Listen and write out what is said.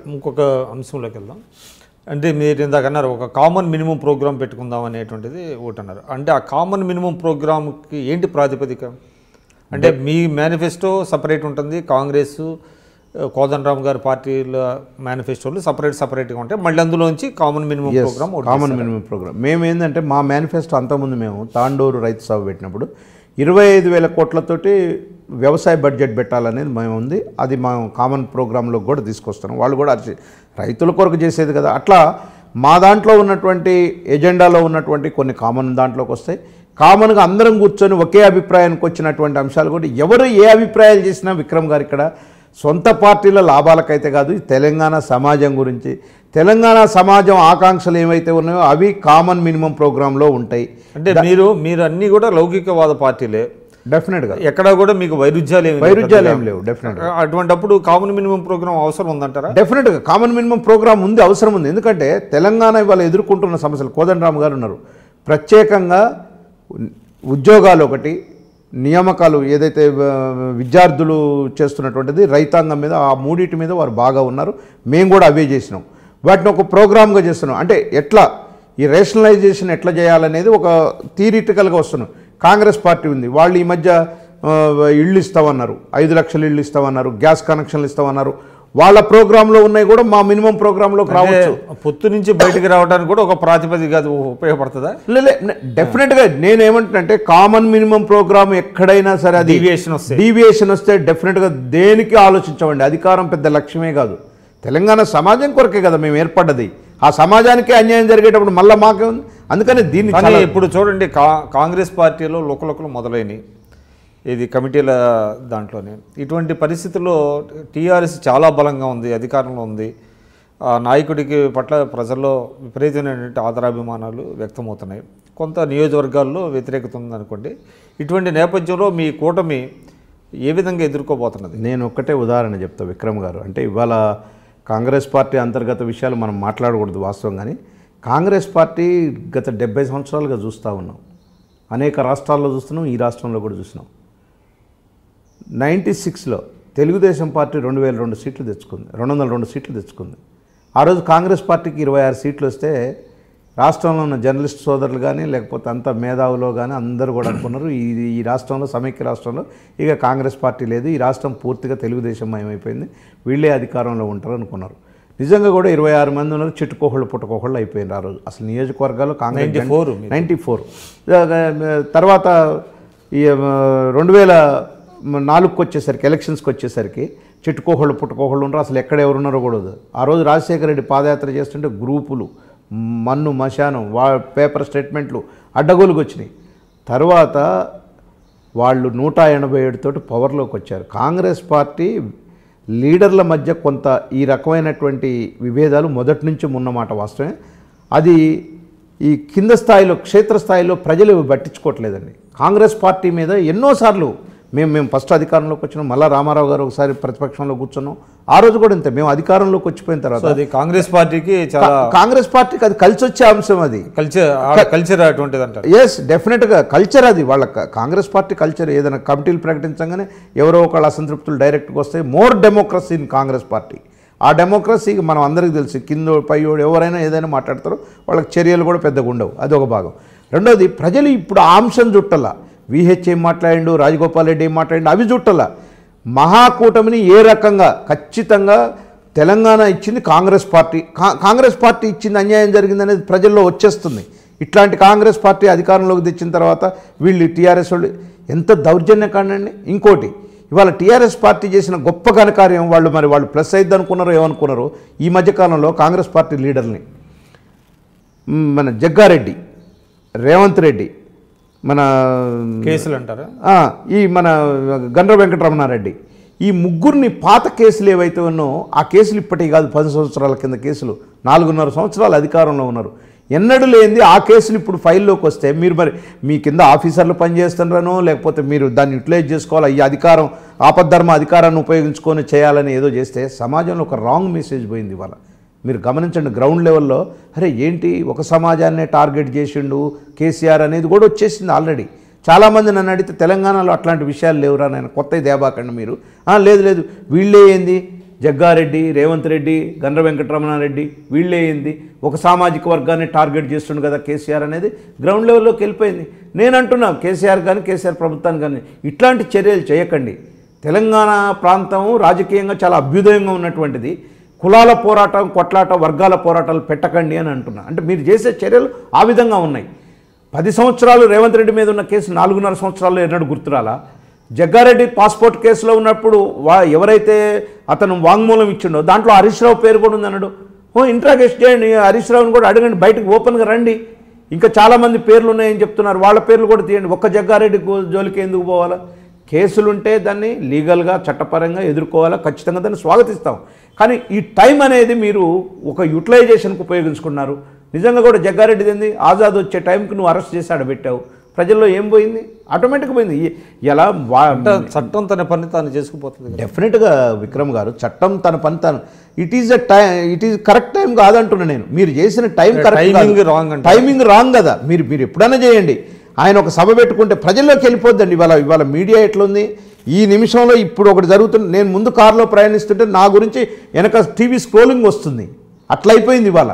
ఇంకొక అంశంలోకి వెళ్దాం. అంటే మీరు ఇందాక అన్నారు ఒక కామన్ మినిమం ప్రోగ్రామ్ పెట్టుకుందాం అనేటువంటిది ఒకటి అన్నారు. అంటే ఆ కామన్ మినిమం ప్రోగ్రామ్కి ఏంటి ప్రాతిపదిక? అంటే మీ మేనిఫెస్టో సపరేట్ ఉంటుంది, కాంగ్రెస్ కోదండరామ్ గారి పార్టీల మేనిఫెస్టోలు సపరేట్గా ఉంటాయి, మళ్ళీ అందులోంచి common minimum programme. Common minimum programme మేము ఏంటంటే మా మేనిఫెస్టో అంతకుముందు మేము తాండూరు రైతు సభ పెట్టినప్పుడు 25,000 కోట్లతోటి వ్యవసాయ బడ్జెట్ పెట్టాలనేది మేము ఉంది. అది మా కామన్ ప్రోగ్రాంలో కూడా తీసుకొస్తున్నాం. వాళ్ళు కూడా రైతుల కొరకు చేసేది కదా. అట్లా మా దాంట్లో ఉన్నటువంటి ఎజెండాలో ఉన్నటువంటి కొన్ని కామన్ దాంట్లోకి వస్తాయి. కామన్గా అందరం కూర్చొని ఒకే అభిప్రాయానికి వచ్చినటువంటి అంశాలు కూడా ఎవరు ఏ అభిప్రాయాలు చేసినా విక్రమ్ గారు ఇక్కడ సొంత పార్టీల లాభాలకైతే కాదు, తెలంగాణ సమాజం గురించి, తెలంగాణ సమాజం ఆకాంక్షలు ఏవైతే ఉన్నాయో అవి కామన్ మినిమం ప్రోగ్రాంలో ఉంటాయి. అంటే మీరు అన్నీ కూడా లౌకికవాద పార్టీలే, డెఫినెట్గా ఎక్కడా కూడా మీకు వైరుధ్యాలు ఏం లేవు. డెఫినెట్గా అటువంటిప్పుడు కామన్ మినిమం ప్రోగ్రామ్ అవసరం ఉందంటారా? డెఫినెట్గా కామన్ మినిమం ప్రోగ్రామ్ ఉంది, అవసరం ఉంది. ఎందుకంటే తెలంగాణ ఇవాళ ఎదుర్కొంటున్న సమస్యలు, కోదండరామ్ గారు ఉన్నారు, ప్రత్యేకంగా ఉద్యోగాలు ఒకటి, నియామకాలు ఏదైతే విద్యార్థులు చేస్తున్నటువంటిది, రైతాంగం మీద, ఆ మూడింటి మీద వారు బాగా ఉన్నారు. మేము కూడా అవే చేసినాం. వాటిని ఒక ప్రోగ్రామ్గా చేస్తున్నాం. అంటే ఎట్లా ఈ రేషనలైజేషన్ ఎట్లా చేయాలనేది ఒక థియరిటికల్గా వస్తున్నాం. కాంగ్రెస్ పార్టీ ఉంది, వాళ్ళు ఈ మధ్య ఇళ్ళు ఇస్తామన్నారు, 5 లక్షల ఇళ్ళు ఇస్తామన్నారు, గ్యాస్ కనెక్షన్లు ఇస్తామన్నారు. వాళ్ళ ప్రోగ్రాంలో ఉన్నాయి కూడా మా మినిమం ప్రోగ్రాంలోకి రావచ్చు. పొత్తు నుంచి బయటకు రావడానికి కూడా ఒక ప్రాతిపదిక ఉపయోగపడుతుందా? డెఫినెట్గా నేనేమంటున్నానంటే కామన్ మినిమం ప్రోగ్రామ్ ఎక్కడైనా సరే అది డీవియేషన్ వస్తే డెఫినెట్గా దేనికి ఆలోచించమండి. అధికారం పెద్ద లక్ష్యమే కాదు, తెలంగాణ సమాజం కొరకే కదా మేము ఏర్పడ్డది. ఆ సమాజానికే అన్యాయం జరిగేటప్పుడు మళ్ళీ మాకే ఉంది. అందుకని దీన్ని ఇప్పుడు చూడండి, కాంగ్రెస్ పార్టీలో లుకలుకలు మొదలైనవి, ఇది కమిటీల దాంట్లోనే. ఇటువంటి పరిస్థితుల్లో టీఆర్ఎస్ చాలా బలంగా ఉంది, అధికారంలో ఉంది, ఆ నాయకుడికి పట్ల ప్రజల్లో విపరీతమైనటువంటి ఆదరాభిమానాలు వ్యక్తమవుతున్నాయి. కొంత నియోజకవర్గాల్లో వ్యతిరేకత ఉందనుకోండి. ఇటువంటి నేపథ్యంలో మీ కూటమి ఏ విధంగా ఎదుర్కోబోతున్నది? నేను ఒక్కటే ఉదాహరణ చెప్తా విక్రమ్ గారు. అంటే ఇవాళ కాంగ్రెస్ పార్టీ అంతర్గత విషయాలు మనం మాట్లాడకూడదు వాస్తవం, కానీ కాంగ్రెస్ పార్టీ గత 70 సంవత్సరాలుగా చూస్తూ ఉన్నాం, అనేక రాష్ట్రాల్లో చూస్తున్నాం, ఈ రాష్ట్రంలో కూడా చూసినాం. 96లో తెలుగుదేశం పార్టీ 2002 సీట్లు తెచ్చుకుంది, 202 సీట్లు తెచ్చుకుంది. ఆ రోజు కాంగ్రెస్ పార్టీకి 26 సీట్లు వస్తే రాష్ట్రంలో ఉన్న జర్నలిస్ట్ సోదరులు కానీ లేకపోతే అంత మేధావులో కానీ అందరూ కూడా అనుకున్నారు ఈ రాష్ట్రంలో, సమైక్య రాష్ట్రంలో ఇక కాంగ్రెస్ పార్టీ లేదు, ఈ రాష్ట్రం పూర్తిగా తెలుగుదేశం మయమైపోయింది, వీళ్ళే అధికారంలో ఉంటారు అనుకున్నారు. నిజంగా కూడా 26 మంది ఉన్నారు, చెట్టుకోహళ్ళు పుట్టకోహళ్ళు అయిపోయింది ఆ రోజు. అసలు నియోజకవర్గాల్లో కాంగ్రెస్ 94 తర్వాత ఈ 2004కి వచ్చేసరికి, ఎలక్షన్స్కి వచ్చేసరికి చెట్టుకోహళ్ళు పుట్టకోహళ్ళు ఉన్నారు, అసలు ఎక్కడ ఎవరున్నారో కూడా. ఆ రోజు రాజశేఖర రెడ్డి పాదయాత్ర చేస్తుంటే గ్రూపులు, మన్ను మశానం, పేపర్ స్టేట్మెంట్లు అడ్డగోలుకు వచ్చినాయి. తర్వాత వాళ్ళు 187 తోటి పవర్లోకి వచ్చారు. కాంగ్రెస్ పార్టీ లీడర్ల మధ్య కొంత ఈ రకమైనటువంటి విభేదాలు మొదటి నుంచి ఉన్నమాట వాస్తవమే. అది ఈ కింద స్థాయిలో, క్షేత్రస్థాయిలో ప్రజలు పట్టించుకోవట్లేదండి. కాంగ్రెస్ పార్టీ మీద ఎన్నోసార్లు మేము ఫస్ట్ అధికారంలోకి వచ్చినాం, మళ్ళీ రామారావు గారు ఒకసారి ప్రతిపక్షంలో కూర్చున్నాం. ఆ రోజు కూడా ఇంతే, మేము అధికారంలోకి వచ్చిపోయిన తర్వాత అది కాంగ్రెస్ పార్టీకి అది కలిసి వచ్చే అంశం, అది కల్చర్ అటువంటిది అంటారు. ఎస్, డెఫినెట్గా కల్చర్ అది. వాళ్ళ కాంగ్రెస్ పార్టీ కల్చర్. ఏదైనా కమిటీలు ప్రకటించగానే ఎవరో ఒకళ్ళ అసంతృప్తులు డైరెక్ట్గా వస్తాయి. More democracy in Congress party. ఆ డెమోక్రసీకి మనం అందరికీ తెలుసు, కింద పైయోడు ఎవరైనా ఏదైనా మాట్లాడతారో వాళ్ళకి చర్యలు కూడా పెద్దగా ఉండవు, అదొక భాగం. రెండోది, ప్రజలు ఇప్పుడు ఆ అంశం చుట్టలా, విహెచ్ ఏం మాట్లాడిండు, రాజగోపాల్ రెడ్డి ఏం మాట్లాడిండు అవి చుట్టలా, మహాకూటమిని ఏ రకంగా ఖచ్చితంగా తెలంగాణ ఇచ్చింది కాంగ్రెస్ పార్టీ, కాంగ్రెస్ పార్టీ ఇచ్చింది అన్యాయం జరిగిందనేది ప్రజల్లో వచ్చేస్తుంది. ఇట్లాంటి కాంగ్రెస్ పార్టీ అధికారంలోకి తెచ్చిన తర్వాత వీళ్ళు టీఆర్ఎస్ వాళ్ళు ఎంత దౌర్జన్యం కానండి. ఇంకోటి, ఇవాళ టీఆర్ఎస్ పార్టీ చేసిన గొప్ప ఘనకార్యం, వాళ్ళు ప్లస్ అయ్యిద్ది అనుకున్నారో ఏమనుకున్నారో, ఈ మధ్యకాలంలో కాంగ్రెస్ పార్టీ లీడర్ని మన జగ్గారెడ్డి, రేవంత్ రెడ్డి, మన కేసులు అంటారా, ఈ మన గండ్ర వెంకటరమణారెడ్డి, ఈ ముగ్గురిని పాత కేసులు ఏవైతే ఉన్నాయో ఆ కేసులు ఇప్పటికీ కాదు, 10 సంవత్సరాల కింద కేసులు, 4.5 సంవత్సరాలు అధికారంలో ఉన్నారు, ఎన్నడూ లేనిది ఆ కేసులు ఇప్పుడు ఫైల్లోకి వస్తే మీరు మరి మీ కింద ఆఫీసర్లు పనిచేస్తున్నారనో లేకపోతే మీరు దాన్ని యూటిలైజ్ చేసుకోవాలి, ఈ అధికారం ఆపద్ధర్మ అధికారాన్ని ఉపయోగించుకొని చేయాలని ఏదో చేస్తే సమాజంలో ఒక రాంగ్ మెసేజ్ పోయింది. ఇవాళ మీరు గమనించండి, గ్రౌండ్ లెవెల్లో అరే ఏంటి ఒక సమాజాన్నే టార్గెట్ చేసిండు కేసీఆర్ అనేది కూడా వచ్చేసింది ఆల్రెడీ. చాలామంది నన్ను అడిగితే తెలంగాణలో అట్లాంటి విషయాలు లేవురా, నేను కొత్త దేబాకండి మీరు, లేదు వీళ్ళే ఏంది జగ్గారెడ్డి, రేవంత్ రెడ్డి, గండ్ర వెంకటరమణారెడ్డి వీళ్ళే ఏంది ఒక సామాజిక వర్గాన్ని టార్గెట్ చేస్తుండు కదా కేసీఆర్ అనేది గ్రౌండ్ లెవెల్లోకి వెళ్ళిపోయింది. నేను అంటున్నా కేసీఆర్ కానీ కేసీఆర్ ప్రభుత్వాన్ని కానీ ఇట్లాంటి చర్యలు చేయకండి. తెలంగాణ ప్రాంతం రాజకీయంగా చాలా అభ్యుదయంగా ఉన్నటువంటిది. కులాల పోరాటం, కొట్లాట, వర్గాల పోరాటాలు పెట్టకండి అని అంటున్నా. అంటే మీరు చేసే చర్యలు ఆ విధంగా ఉన్నాయి. 10 సంవత్సరాలు రేవంత్ రెడ్డి మీద ఉన్న కేసు 4.5 సంవత్సరాల్లో ఎన్నడూ గుర్తురాలా? జగ్గారెడ్డి పాస్పోర్ట్ కేసులో ఉన్నప్పుడు ఎవరైతే అతను వాంగ్మూలం ఇచ్చిండో దాంట్లో హరీష్ రావు పేరు కూడా ఉందన్నాడు. ఇంట్రాగేట్ చేయండి, హరీష్ రావుని కూడా అడగండి, బయటకు ఓపెన్గా రండి. ఇంకా చాలామంది పేర్లు ఉన్నాయని చెప్తున్నారు, వాళ్ళ పేర్లు కూడా తీయండి. ఒక్క జగ్గారెడ్డి జోలికి ఎందుకు పోవాలా? కేసులుంటే దాన్ని లీగల్గా చట్టపరంగా ఎదుర్కోవాలా, ఖచ్చితంగా దాన్ని స్వాగతిస్తాం. కానీ ఈ టైం అనేది మీరు ఒక యూటిలైజేషన్కి ఉపయోగించుకున్నారు. నిజంగా కూడా జగ్గారెడ్డిది ఏంది, ఆజాద్ వచ్చే టైంకి నువ్వు అరెస్ట్ చేసి ఆడబెట్టావు. ప్రజల్లో ఏం పోయింది? ఆటోమేటిక్గా పోయింది. ఎలా చట్టం తన పని తాను చేసుకుపోతుంది. డెఫినెట్గా విక్రమ్ గారు, చట్టం తన పని తాను ఇట్ ఈజ్ కరెక్ట్ టైం కాదంటున్నా నేను. మీరు చేసిన టైం టైమింగ్ రాంగ్ కదా. మీరు ఎప్పుడైనా చేయండి. ఆయన ఒక సభ పెట్టుకుంటే ప్రజల్లోకి వెళ్ళిపోద్దండి. ఇవాళ మీడియా ఎట్లుంది, ఈ నిమిషంలో ఇప్పుడు ఒకటి జరుగుతుంది. నేను ముందు కారులో ప్రయాణిస్తుంటే నా గురించి వెనక టీవీ స్క్రోలింగ్ వస్తుంది. అట్లయిపోయింది ఇవాళ.